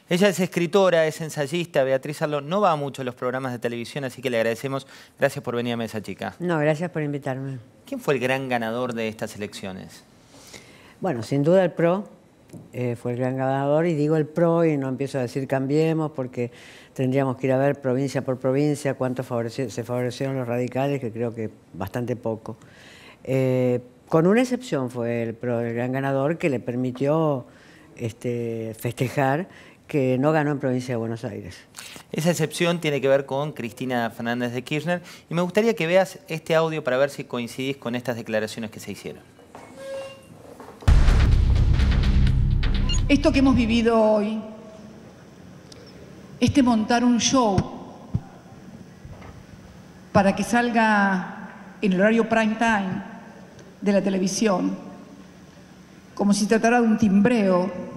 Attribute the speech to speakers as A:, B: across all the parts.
A: Ella es escritora, es ensayista. Beatriz Arlo no va mucho a los programas de televisión, así que le agradecemos. Gracias por venir a Mesa Chica.
B: No, gracias por invitarme.
A: ¿Quién fue el gran ganador de estas elecciones?
B: Bueno, sin duda el PRO fue el gran ganador, y digo el PRO y no empiezo a decir cambiemos, porque tendríamos que ir a ver provincia por provincia cuánto se favorecieron los radicales, que creo que bastante poco. Con una excepción fue el PRO el gran ganador, que le permitió festejar que no ganó en provincia de Buenos Aires.
A: Esa excepción tiene que ver con Cristina Fernández de Kirchner, y me gustaría que veas este audio para ver si coincidís con estas declaraciones que se hicieron.
C: Esto que hemos vivido hoy, montar un show para que salga en el horario prime time de la televisión, como si se tratara de un timbreo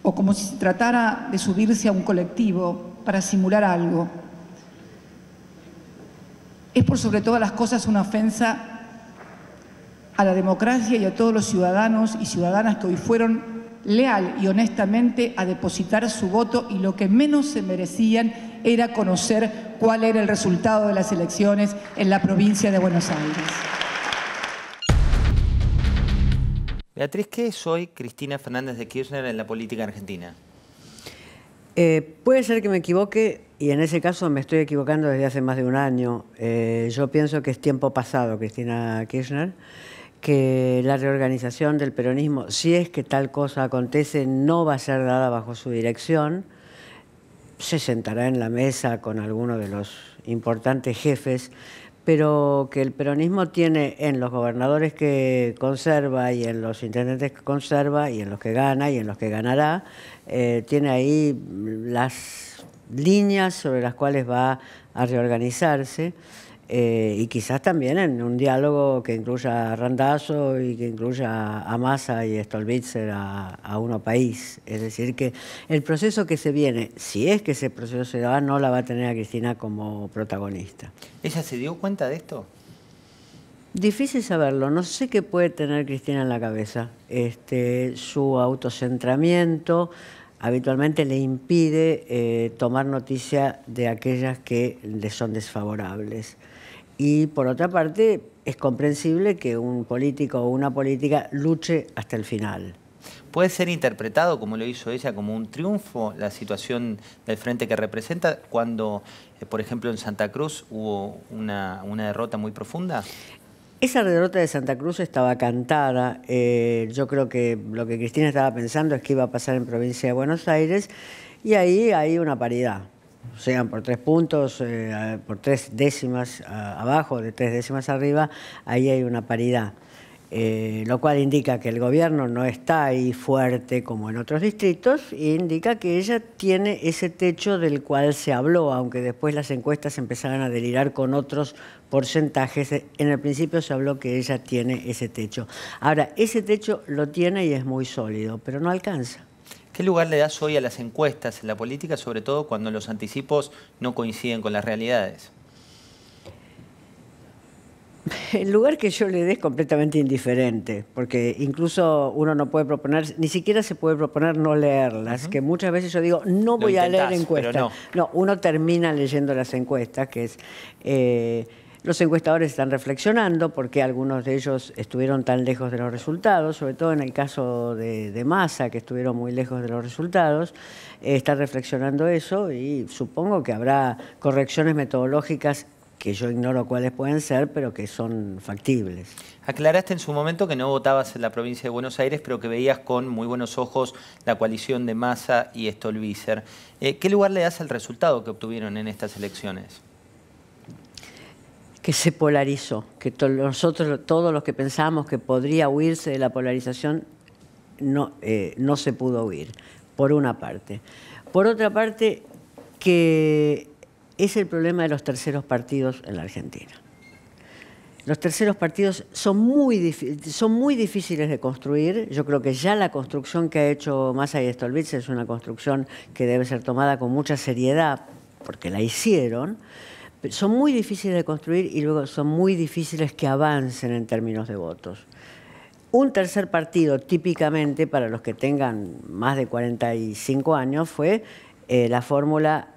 C: o como si se tratara de subirse a un colectivo para simular algo, es por sobre todas las cosas una ofensa a la democracia y a todos los ciudadanos y ciudadanas que hoy fueron leal y honestamente a depositar su voto, y lo que menos se merecían era conocer cuál era el resultado de las elecciones en la provincia de Buenos Aires.
A: Beatriz, ¿qué es hoy Cristina Fernández de Kirchner en la política argentina?
B: Puede ser que me equivoque, y en ese caso me estoy equivocando desde hace más de un año. Yo pienso que es tiempo pasado, Cristina Kirchner, que la reorganización del peronismo, si es que tal cosa acontece, no va a ser dada bajo su dirección. Se sentará en la mesa con alguno de los importantes jefes, pero que el peronismo tiene en los gobernadores que conserva y en los intendentes que conserva y en los que gana y en los que ganará, tiene ahí las líneas sobre las cuales va a reorganizarse. Y quizás también en un diálogo que incluya a Randazzo y que incluya a Massa y Stolbizer a Uno País. Es decir, que el proceso que se viene, si es que ese proceso se da, no la va a tener a Cristina como protagonista.
A: ¿Ella se dio cuenta de esto?
B: Difícil saberlo. No sé qué puede tener Cristina en la cabeza. Su autocentramiento habitualmente le impide tomar noticia de aquellas que le son desfavorables. Y por otra parte, es comprensible que un político o una política luche hasta el final.
A: ¿Puede ser interpretado, como lo hizo ella, como un triunfo la situación del frente que representa cuando, por ejemplo, en Santa Cruz hubo una derrota muy profunda?
B: Esa derrota de Santa Cruz estaba cantada. Yo creo que lo que Cristina estaba pensando es que iba a pasar en provincia de Buenos Aires, y ahí hay una paridad. Sean por 3 puntos, por 3 décimas abajo, de 3 décimas arriba, ahí hay una paridad. Lo cual indica que el gobierno no está ahí fuerte como en otros distritos, e indica que ella tiene ese techo del cual se habló, aunque después las encuestas empezaron a delirar con otros porcentajes. En el principio se habló que ella tiene ese techo. Ahora, ese techo lo tiene y es muy sólido, pero no alcanza.
A: ¿Qué lugar le das hoy a las encuestas en la política, sobre todo cuando los anticipos no coinciden con las realidades?
B: El lugar que yo le dé es completamente indiferente, porque incluso uno no puede proponer, ni siquiera se puede proponer no leerlas, que muchas veces yo digo, no voy a leer encuestas. No, uno termina leyendo las encuestas, que es... los encuestadores están reflexionando porque algunos de ellos estuvieron tan lejos de los resultados, sobre todo en el caso de Massa, que estuvieron muy lejos de los resultados. Está reflexionando eso, y supongo que habrá correcciones metodológicas que yo ignoro cuáles pueden ser, pero que son factibles.
A: Aclaraste en su momento que no votabas en la provincia de Buenos Aires, pero que veías con muy buenos ojos la coalición de Massa y Stolbizer. ¿Qué lugar le das al resultado que obtuvieron en estas elecciones?
B: Que se polarizó, que nosotros, todos los que pensábamos que podría huirse de la polarización, no se pudo huir, por una parte. Por otra parte, que es el problema de los terceros partidos en la Argentina. Los terceros partidos son muy difíciles de construir. Yo creo que ya la construcción que ha hecho Massa y Stolbizer es una construcción que debe ser tomada con mucha seriedad, porque la hicieron. Son muy difíciles de construir y luego son muy difíciles que avancen en términos de votos. Un tercer partido, típicamente, para los que tengan más de 45 años, fue la fórmula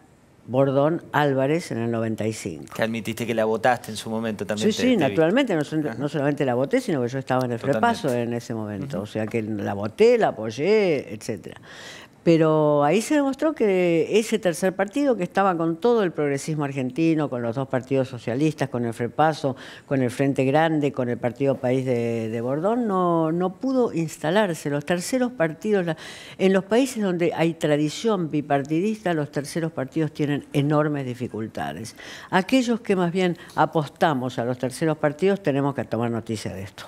B: Bordón-Álvarez en el 95.
A: Que admitiste que la votaste en su momento también.
B: Sí, naturalmente, no solamente la voté, sino que yo estaba en el FREPASO en ese momento. O sea que la voté, la apoyé, etcétera. Pero ahí se demostró que ese tercer partido, que estaba con todo el progresismo argentino, con los dos partidos socialistas, con el FREPASO, con el Frente Grande, con el Partido País de Bordón, no pudo instalarse. Los terceros partidos, en los países donde hay tradición bipartidista, los terceros partidos tienen enormes dificultades. Aquellos que más bien apostamos a los terceros partidos tenemos que tomar noticia de esto.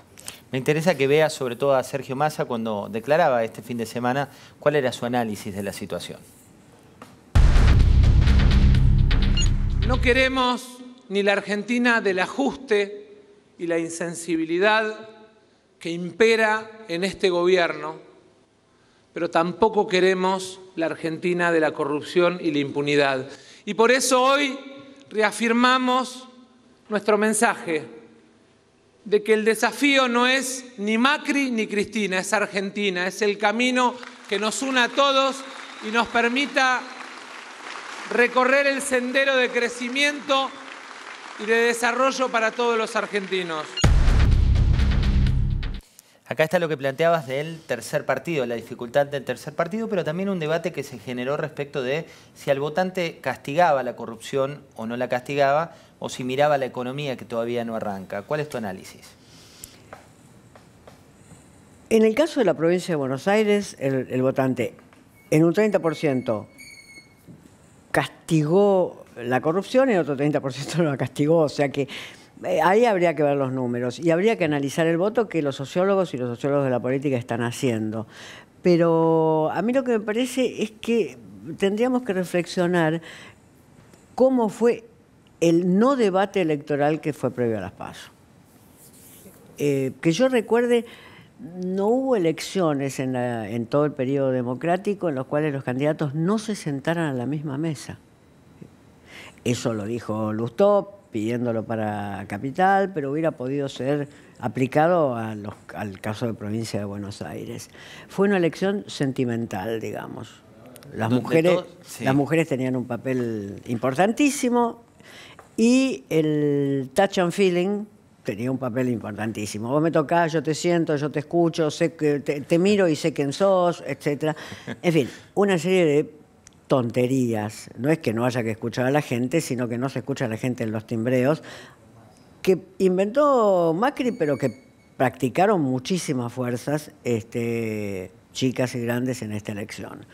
A: Me interesa que veas sobre todo a Sergio Massa cuando declaraba este fin de semana cuál era su análisis de la situación.
D: No queremos ni la Argentina del ajuste y la insensibilidad que impera en este gobierno, pero tampoco queremos la Argentina de la corrupción y la impunidad. Y por eso hoy reafirmamos nuestro mensaje de que el desafío no es ni Macri ni Cristina, es Argentina, es el camino que nos una a todos y nos permita recorrer el sendero de crecimiento y de desarrollo para todos los argentinos.
A: Acá está lo que planteabas del tercer partido, la dificultad del tercer partido, pero también un debate que se generó respecto de si al votante castigaba la corrupción o no la castigaba, o si miraba la economía que todavía no arranca. ¿Cuál es tu análisis?
B: En el caso de la provincia de Buenos Aires, el votante en un 30% castigó la corrupción y el otro 30% no la castigó, o sea que ahí habría que ver los números y habría que analizar el voto que los sociólogos y los sociólogos de la política están haciendo. Pero a mí lo que me parece es que tendríamos que reflexionar cómo fue el no debate electoral que fue previo a las PASO. Que yo recuerde, no hubo elecciones en todo el periodo democrático en los cuales los candidatos no se sentaran a la misma mesa. Eso lo dijo Lustó, pidiéndolo para Capital, pero hubiera podido ser aplicado al caso de provincia de Buenos Aires. Fue una elección sentimental, digamos. Las mujeres tenían un papel importantísimo y el touch and feeling tenía un papel importantísimo. Vos me tocás, yo te siento, yo te escucho, sé que te miro y sé quién sos, etc. En fin, una serie de tonterías. No es que no haya que escuchar a la gente, sino que no se escucha a la gente en los timbreos, que inventó Macri, pero que practicaron muchísimas fuerzas, chicas y grandes, en esta elección.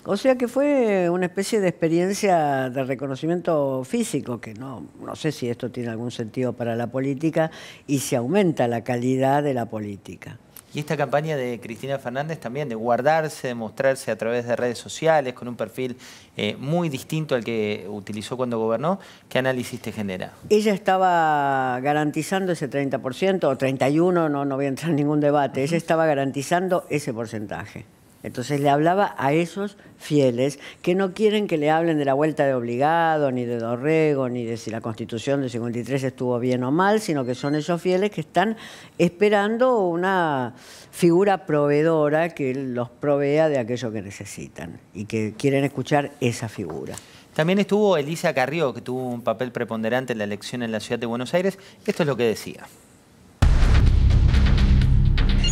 B: O sea que fue una especie de experiencia de reconocimiento físico, que no sé si esto tiene algún sentido para la política y si aumenta la calidad de la política.
A: Y esta campaña de Cristina Fernández también, de guardarse, de mostrarse a través de redes sociales, con un perfil muy distinto al que utilizó cuando gobernó, ¿qué análisis te genera?
B: Ella estaba garantizando ese 30%, o 31%, no voy a entrar en ningún debate, ella estaba garantizando ese porcentaje. Entonces le hablaba a esos fieles que no quieren que le hablen de la vuelta de obligado, ni de Dorrego, ni de si la Constitución del 53 estuvo bien o mal, sino que son esos fieles que están esperando una figura proveedora que los provea de aquello que necesitan y que quieren escuchar esa figura.
A: También estuvo Elisa Carrió, que tuvo un papel preponderante en la elección en la ciudad de Buenos Aires. Esto es lo que decía.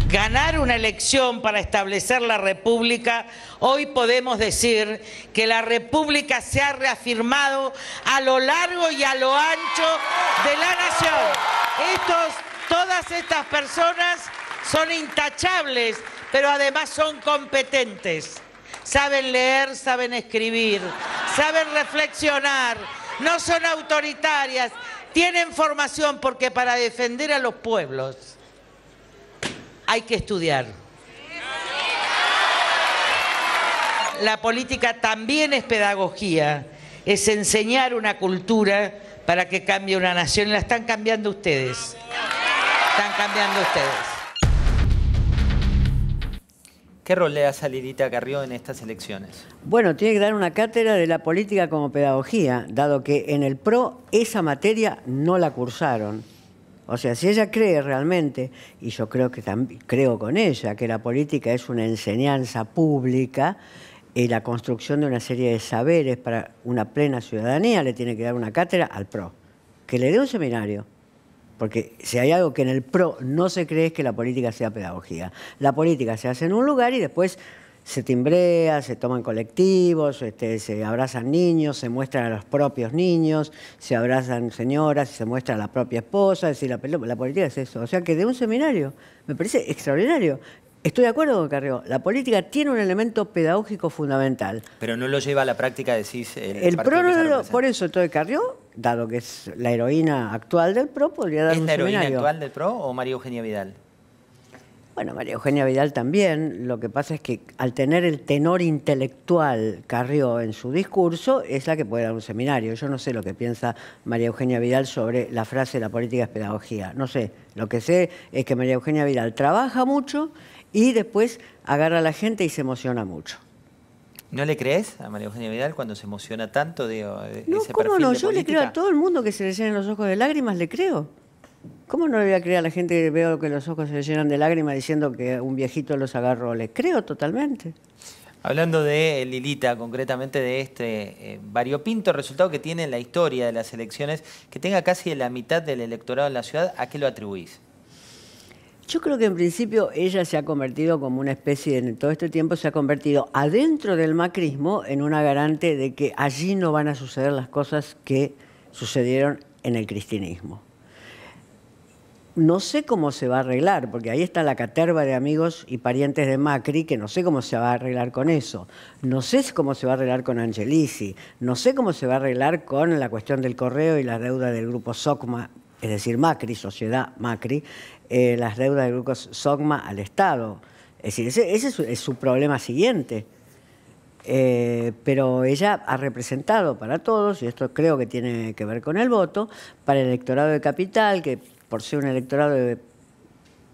E: Ganar una elección para establecer la República, hoy podemos decir que la República se ha reafirmado a lo largo y a lo ancho de la nación. Todas estas personas son intachables, pero además son competentes. Saben leer, saben escribir, saben reflexionar, no son autoritarias, tienen formación, porque para defender a los pueblos hay que estudiar. La política también es pedagogía, es enseñar una cultura para que cambie una nación. Y la están cambiando ustedes. Están cambiando ustedes.
A: ¿Qué rol le das a Lilita Carrió en estas elecciones?
B: Bueno, tiene que dar una cátedra de la política como pedagogía, dado que en el PRO esa materia no la cursaron. O sea, si ella cree realmente, y yo creo que también creo con ella, que la política es una enseñanza pública y la construcción de una serie de saberes para una plena ciudadanía, le tiene que dar una cátedra al PRO, que le dé un seminario. Porque si hay algo que en el PRO no se cree es que la política sea pedagogía. La política se hace en un lugar y después se timbrea, se toman colectivos, se abrazan niños, se muestran a los propios niños, se abrazan señoras, se muestra a la propia esposa. Es decir, la política es eso. O sea, que de un seminario me parece extraordinario. Estoy de acuerdo con Carrió. La política tiene un elemento pedagógico fundamental.
A: Pero no lo lleva a la práctica, decís.
B: El PRO no lo... Por eso, entonces Carrió, dado que es la heroína actual del PRO, podría dar un seminario.
A: ¿Es la heroína actual del PRO o María Eugenia Vidal?
B: Bueno, María Eugenia Vidal también. Lo que pasa es que al tener el tenor intelectual Carrió en su discurso, es la que puede dar un seminario. Yo no sé lo que piensa María Eugenia Vidal sobre la frase "la política es pedagogía". No sé. Lo que sé es que María Eugenia Vidal trabaja mucho y después agarra a la gente y se emociona mucho.
A: ¿No le crees a María Eugenia Vidal cuando se emociona tanto de
B: no,
A: ese
B: ¿cómo
A: perfil
B: no?
A: de
B: Yo
A: política?
B: le creo a todo el mundo que se le llenen los ojos de lágrimas, le creo. ¿Cómo no le voy a creer a la gente que veo que los ojos se le llenan de lágrimas diciendo que un viejito los agarró? Le creo totalmente.
A: Hablando de Lilita, concretamente de este variopinto resultado que tiene en la historia de las elecciones, que tenga casi la mitad del electorado en la ciudad, ¿a qué lo atribuís?
B: Yo creo que en principio ella se ha convertido como una especie, en todo este tiempo se ha convertido adentro del macrismo en una garante de que allí no van a suceder las cosas que sucedieron en el cristianismo. No sé cómo se va a arreglar, porque ahí está la caterva de amigos y parientes de Macri, que no sé cómo se va a arreglar con eso. No sé cómo se va a arreglar con Angelici. No sé cómo se va a arreglar con la cuestión del correo y la deuda del grupo SOCMA, es decir, Macri, Sociedad Macri, las deudas del grupo SOCMA al Estado. Es decir, ese es su problema siguiente. Pero ella ha representado para todos, y esto creo que tiene que ver con el voto, para el electorado de capital, que por ser un electorado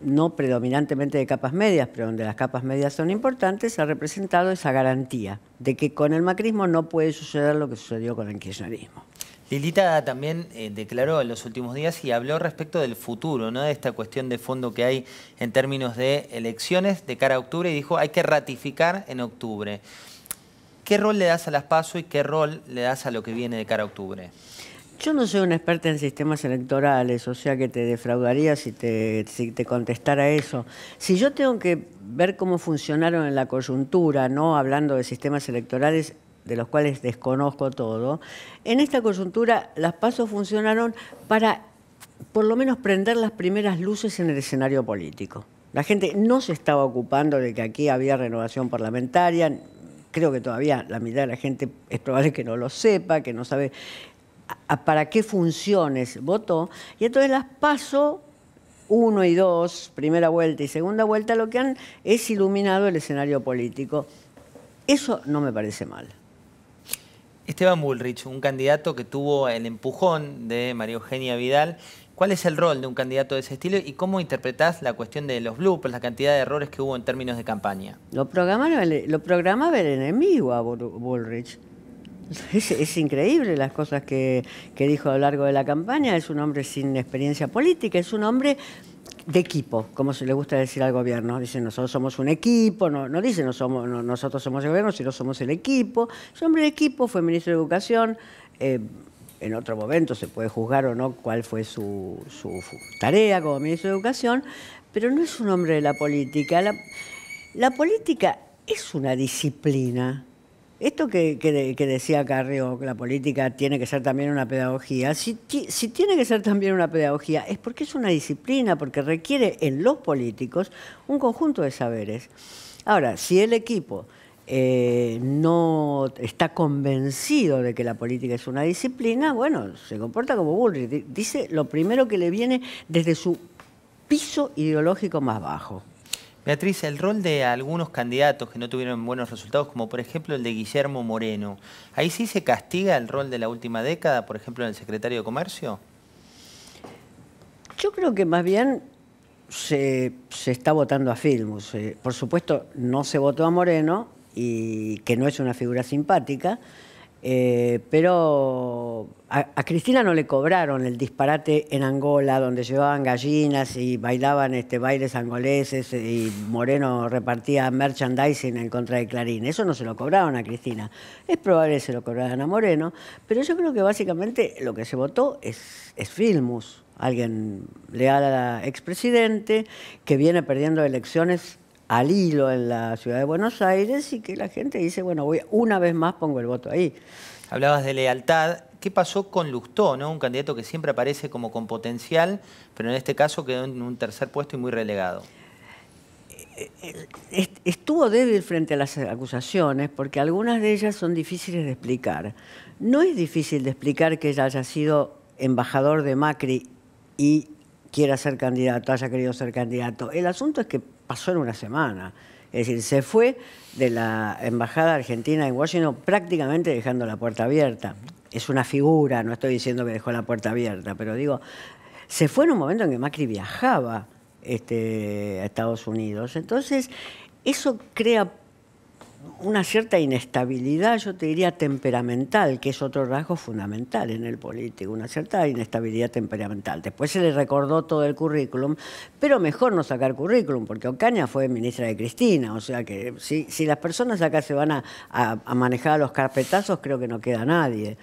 B: no predominantemente de capas medias, pero donde las capas medias son importantes, ha representado esa garantía de que con el macrismo no puede suceder lo que sucedió con el kirchnerismo.
A: Lilita también declaró en los últimos días y habló respecto del futuro, ¿no? De esta cuestión de fondo que hay en términos de elecciones de cara a octubre, y dijo hay que ratificar en octubre. ¿Qué rol le das a las PASO y qué rol le das a lo que viene de cara a octubre?
B: Yo no soy una experta en sistemas electorales, o sea que te defraudaría si te contestara eso. Si yo tengo que ver cómo funcionaron en la coyuntura, no hablando de sistemas electorales de los cuales desconozco todo, en esta coyuntura las PASO funcionaron para por lo menos prender las primeras luces en el escenario político. La gente no se estaba ocupando de que aquí había renovación parlamentaria. Creo que todavía la mitad de la gente es probable que no lo sepa, que no sabe para qué funciones votó. Y entonces las PASO 1 y 2, primera vuelta y segunda vuelta, lo que han es iluminado el escenario político. Eso no me parece mal.
A: Esteban Bullrich, un candidato que tuvo el empujón de María Eugenia Vidal. ¿Cuál es el rol de un candidato de ese estilo y cómo interpretás la cuestión de los bloopers, la cantidad de errores que hubo en términos de campaña?
B: Lo programaba el enemigo a Bullrich. Es increíble las cosas que dijo a lo largo de la campaña. Es un hombre sin experiencia política, es un hombre de equipo, como se le gusta decir al gobierno. Dice, nosotros somos un equipo, no dice nosotros somos el gobierno, sino somos el equipo. Es un hombre de equipo, fue ministro de Educación. En otro momento se puede juzgar o no cuál fue su tarea como ministro de Educación, pero no es un hombre de la política. La política es una disciplina. Esto que decía Carrió, que la política tiene que ser también una pedagogía, si tiene que ser también una pedagogía es porque es una disciplina, porque requiere en los políticos un conjunto de saberes. Ahora, si el equipo no está convencido de que la política es una disciplina, bueno, se comporta como Bullrich. Dice lo primero que le viene desde su piso ideológico más bajo.
A: Beatriz, el rol de algunos candidatos que no tuvieron buenos resultados, como por ejemplo el de Guillermo Moreno, ¿ahí sí se castiga el rol de la última década, por ejemplo, en el secretario de Comercio?
B: Yo creo que más bien se está votando a Filmus. Por supuesto, no se votó a Moreno, y que no es una figura simpática, Pero a Cristina no le cobraron el disparate en Angola, donde llevaban gallinas y bailaban bailes angoleses y Moreno repartía merchandising en contra de Clarín. Eso no se lo cobraron a Cristina. Es probable que se lo cobraran a Moreno, pero yo creo que básicamente lo que se votó es Filmus, alguien leal al expresidente, que viene perdiendo elecciones al hilo en la ciudad de Buenos Aires y que la gente dice, bueno, una vez más pongo el voto ahí.
A: Hablabas de lealtad. ¿Qué pasó con Lustó, ¿no? Un candidato que siempre aparece como con potencial, pero en este caso quedó en un tercer puesto y muy relegado?
B: Estuvo débil frente a las acusaciones porque algunas de ellas son difíciles de explicar. No es difícil de explicar que ella haya sido embajador de Macri y quiera ser candidato, haya querido ser candidato. El asunto es que pasó en una semana. Es decir, se fue de la embajada argentina en Washington prácticamente dejando la puerta abierta. Es una figura, no estoy diciendo que dejó la puerta abierta, pero digo, se fue en un momento en que Macri viajaba a Estados Unidos. Entonces, eso crea una cierta inestabilidad, yo te diría temperamental, que es otro rasgo fundamental en el político, una cierta inestabilidad temperamental. Después se le recordó todo el currículum, pero mejor no sacar currículum, porque Ocaña fue ministra de Cristina, o sea que si las personas acá se van a manejar a los carpetazos, creo que no queda nadie.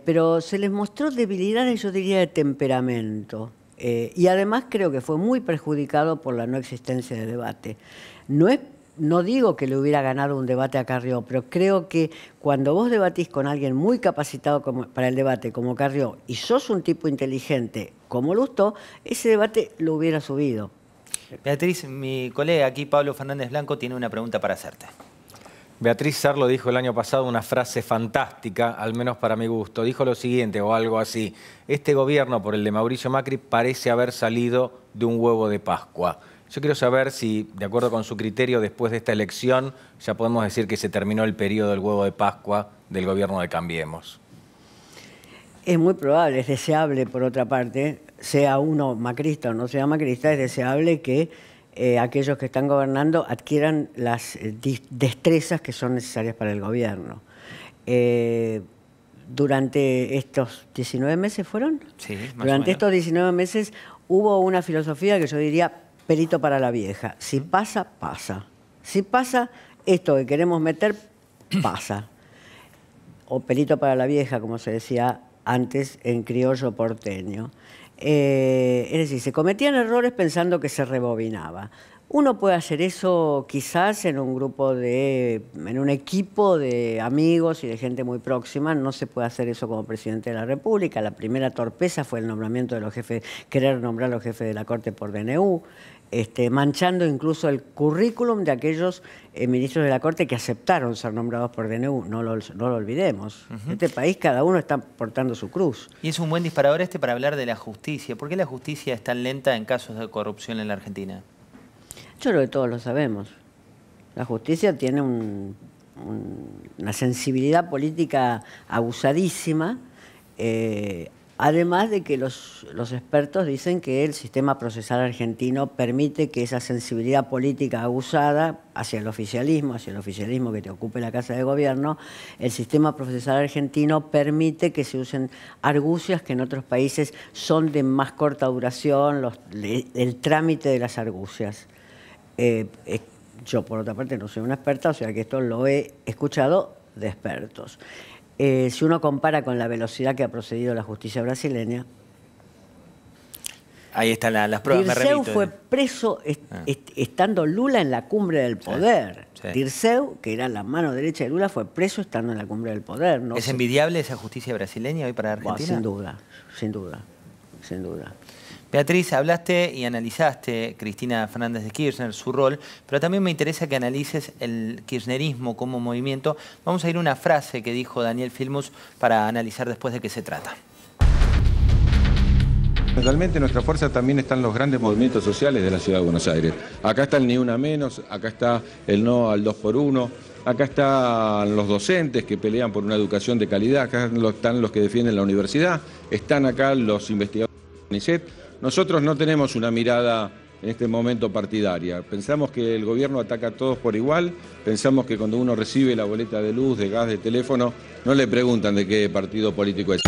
B: Pero se les mostró debilidades, yo diría, de temperamento. Y además creo que fue muy perjudicado por la no existencia de debate. No digo que le hubiera ganado un debate a Carrió, pero creo que cuando vos debatís con alguien muy capacitado para el debate, como Carrió, y sos un tipo inteligente como Lustó, ese debate lo hubiera subido.
A: Beatriz, mi colega aquí, Pablo Fernández Blanco, tiene una pregunta para hacerte.
F: Beatriz Sarlo dijo el año pasado una frase fantástica, al menos para mi gusto. Dijo lo siguiente, o algo así: este gobierno, por el de Mauricio Macri, parece haber salido de un huevo de Pascua. Yo quiero saber si, de acuerdo con su criterio, después de esta elección, ya podemos decir que se terminó el periodo del huevo de Pascua del gobierno de Cambiemos.
B: Es muy probable, es deseable, por otra parte, sea uno macrista o no sea macrista, es deseable que aquellos que están gobernando adquieran las destrezas que son necesarias para el gobierno. Durante estos 19 meses, ¿fueron?
A: Sí, más o menos.
B: Durante estos 19 meses hubo una filosofía que yo diría perito para la vieja. Si pasa, pasa. Si pasa, esto que queremos meter, pasa. O perito para la vieja, como se decía antes en criollo porteño. Es decir, se cometían errores pensando que se rebobinaba. Uno puede hacer eso quizás en un grupo en un equipo de amigos y de gente muy próxima. No se puede hacer eso como presidente de la República. La primera torpeza fue el nombramiento de los jefes, querer nombrar a los jefes de la Corte por DNU, manchando incluso el currículum de aquellos ministros de la Corte que aceptaron ser nombrados por DNU. No lo olvidemos. En este país cada uno está portando su cruz.
A: Y es un buen disparador para hablar de la justicia. ¿Por qué la justicia es tan lenta en casos de corrupción en la Argentina?
B: Yo creo que todos lo sabemos. La justicia tiene una sensibilidad política abusadísima, además de que los expertos dicen que el sistema procesal argentino permite que esa sensibilidad política abusada hacia el oficialismo que te ocupe la Casa de Gobierno, el sistema procesal argentino permite que se usen argucias que en otros países son de más corta duración, el trámite de las argucias. Yo, por otra parte, no soy una experta, o sea que esto lo he escuchado de expertos. Si uno compara con la velocidad que ha procedido la justicia brasileña...
A: Ahí están las pruebas,
B: Dirceu fue preso estando Lula en la cumbre del poder.
A: Sí.
B: Dirceu, que era la mano derecha de Lula, fue preso estando en la cumbre del poder. No
A: ¿Es envidiable esa justicia brasileña hoy para Argentina?
B: Sin duda, sin duda, sin duda.
A: Beatriz, hablaste y analizaste, Cristina Fernández de Kirchner, su rol, pero también me interesa que analices el kirchnerismo como movimiento. Vamos a ir a una frase que dijo Daniel Filmus para analizar después de qué se trata.
G: Realmente nuestra fuerza también están los grandes movimientos sociales de la Ciudad de Buenos Aires. Acá está el Ni Una Menos, acá está el No al 2x1, acá están los docentes que pelean por una educación de calidad, acá están los que defienden la universidad, están acá los investigadores de CONICET. Nosotros no tenemos una mirada en este momento partidaria. Pensamos que el gobierno ataca a todos por igual, pensamos que cuando uno recibe la boleta de luz, de gas, de teléfono, no le preguntan de qué partido político es.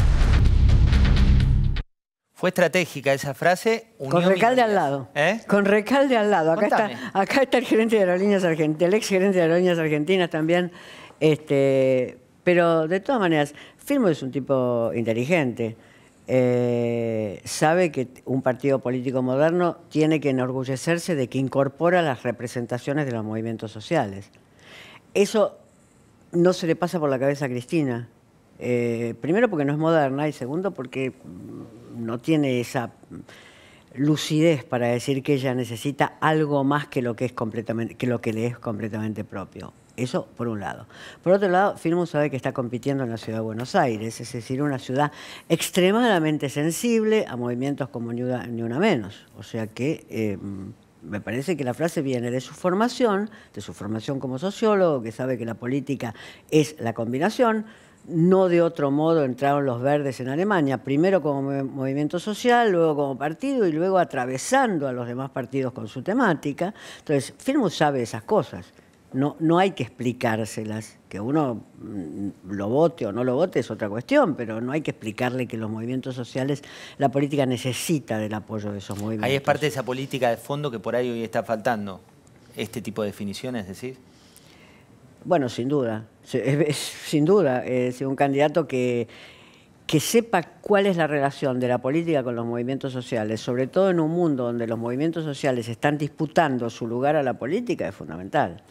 A: Fue estratégica esa frase.
B: Con Recalde al lado.
A: ¿Eh?
B: Con Recalde al lado.
A: Contame.
B: Acá está el gerente de Aerolíneas Argentinas, el ex gerente de Aerolíneas Argentinas también. Pero de todas maneras, Firmo es un tipo inteligente. Sabe que un partido político moderno tiene que enorgullecerse de que incorpora las representaciones de los movimientos sociales. Eso no se le pasa por la cabeza a Cristina. Primero porque no es moderna y segundo porque no tiene esa lucidez para decir que ella necesita algo más que lo que le es completamente propio. Eso por un lado. Por otro lado, Firmo sabe que está compitiendo en la ciudad de Buenos Aires, es decir, una ciudad extremadamente sensible a movimientos como Ni Una Menos. O sea que me parece que la frase viene de su formación como sociólogo, que sabe que la política es la combinación. No de otro modo entraron los verdes en Alemania, primero como movimiento social, luego como partido y luego atravesando a los demás partidos con su temática. Entonces, Firmo sabe esas cosas. No hay que explicárselas. Que uno lo vote o no lo vote es otra cuestión, pero no hay que explicarle que los movimientos sociales, la política necesita del apoyo de esos movimientos.
A: Ahí es parte de esa política de fondo que por ahí hoy está faltando. Este tipo de definiciones, ¿decís?
B: Bueno, sin duda. Sin duda. Un candidato que sepa cuál es la relación de la política con los movimientos sociales, sobre todo en un mundo donde los movimientos sociales están disputando su lugar a la política, es fundamental.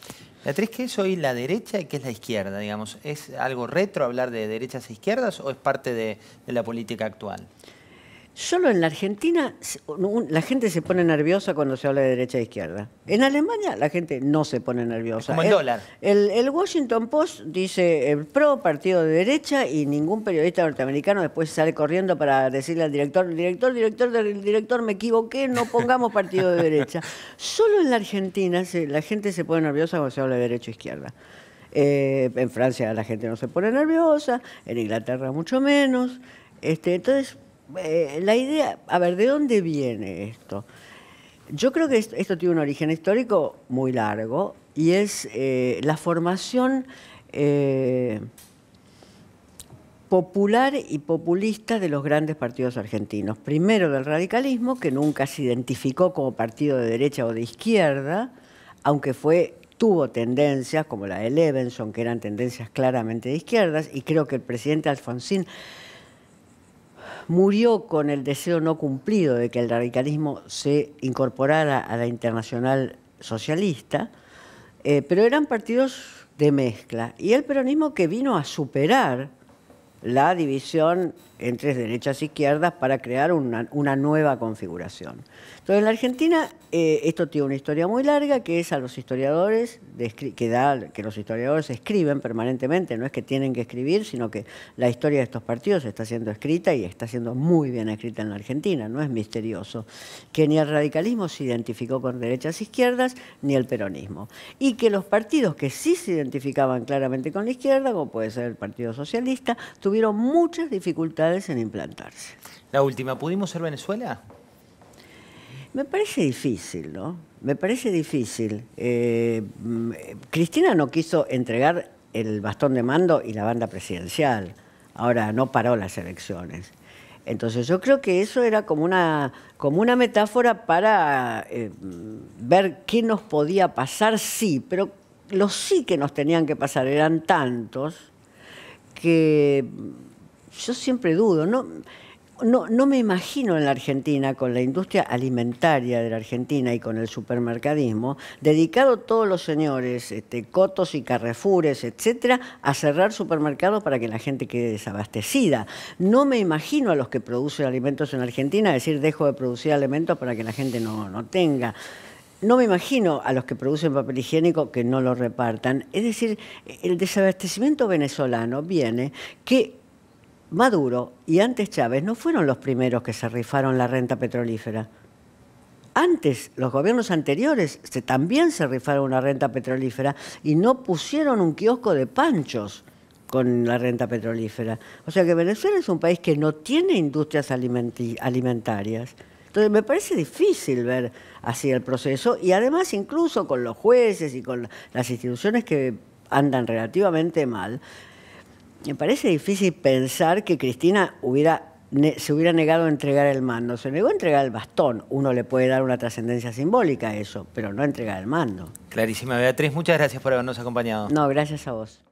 A: Beatriz, ¿qué es hoy la derecha y qué es la izquierda? Digamos, ¿es algo retro hablar de derechas e izquierdas o es parte de la política actual?
B: Solo en la Argentina la gente se pone nerviosa cuando se habla de derecha e izquierda. En Alemania la gente no se pone nerviosa.
A: Como el dólar.
B: El Washington Post dice el pro partido de derecha y ningún periodista norteamericano después sale corriendo para decirle al director, me equivoqué, no pongamos partido de derecha. Solo en la Argentina la gente se pone nerviosa cuando se habla de derecha e izquierda. En Francia la gente no se pone nerviosa, en Inglaterra mucho menos. Entonces, la idea, a ver, ¿de dónde viene esto? Yo creo que esto tiene un origen histórico muy largo y es la formación popular y populista de los grandes partidos argentinos. Primero del radicalismo, que nunca se identificó como partido de derecha o de izquierda, aunque tuvo tendencias como la de Levenson, que eran tendencias claramente de izquierdas, y creo que el presidente Alfonsín murió con el deseo no cumplido de que el radicalismo se incorporara a la Internacional Socialista, pero eran partidos de mezcla. Y el peronismo que vino a superar la división entre derechas e izquierdas para crear una nueva configuración. Entonces, en la Argentina esto tiene una historia muy larga, que es a los historiadores, que los historiadores escriben permanentemente, no es que tienen que escribir, sino que la historia de estos partidos está siendo escrita y está siendo muy bien escrita en la Argentina, no es misterioso, que ni el radicalismo se identificó con derechas e izquierdas, ni el peronismo. Y que los partidos que sí se identificaban claramente con la izquierda, como puede ser el Partido Socialista, tuvieron muchas dificultades en implantarse.
A: La última, ¿pudimos ser Venezuela?
B: Me parece difícil, ¿no? Me parece difícil. Cristina no quiso entregar el bastón de mando y la banda presidencial. Ahora, no paró las elecciones. Entonces, yo creo que eso era como una metáfora para ver qué nos podía pasar, sí, pero los sí que nos tenían que pasar eran tantos que yo siempre dudo, no me imagino en la Argentina, con la industria alimentaria de la Argentina y con el supermercadismo, dedicado todos los señores, Cotos y Carrefoures, etcétera, a cerrar supermercados para que la gente quede desabastecida. No me imagino a los que producen alimentos en Argentina decir dejo de producir alimentos para que la gente no tenga. No me imagino a los que producen papel higiénico que no lo repartan. Es decir, el desabastecimiento venezolano viene que Maduro y antes Chávez no fueron los primeros que se rifaron la renta petrolífera. Antes, los gobiernos anteriores también se rifaron una renta petrolífera y no pusieron un kiosco de panchos con la renta petrolífera. O sea que Venezuela es un país que no tiene industrias alimentarias. Entonces, Entonces me parece difícil ver así el proceso y además incluso con los jueces y con las instituciones que andan relativamente mal, me parece difícil pensar que Cristina se hubiera negado a entregar el mando. Se negó a entregar el bastón. Uno le puede dar una trascendencia simbólica a eso, pero no entregar el mando.
A: Clarísima, Beatriz. Muchas gracias por habernos acompañado.
B: No, gracias a vos.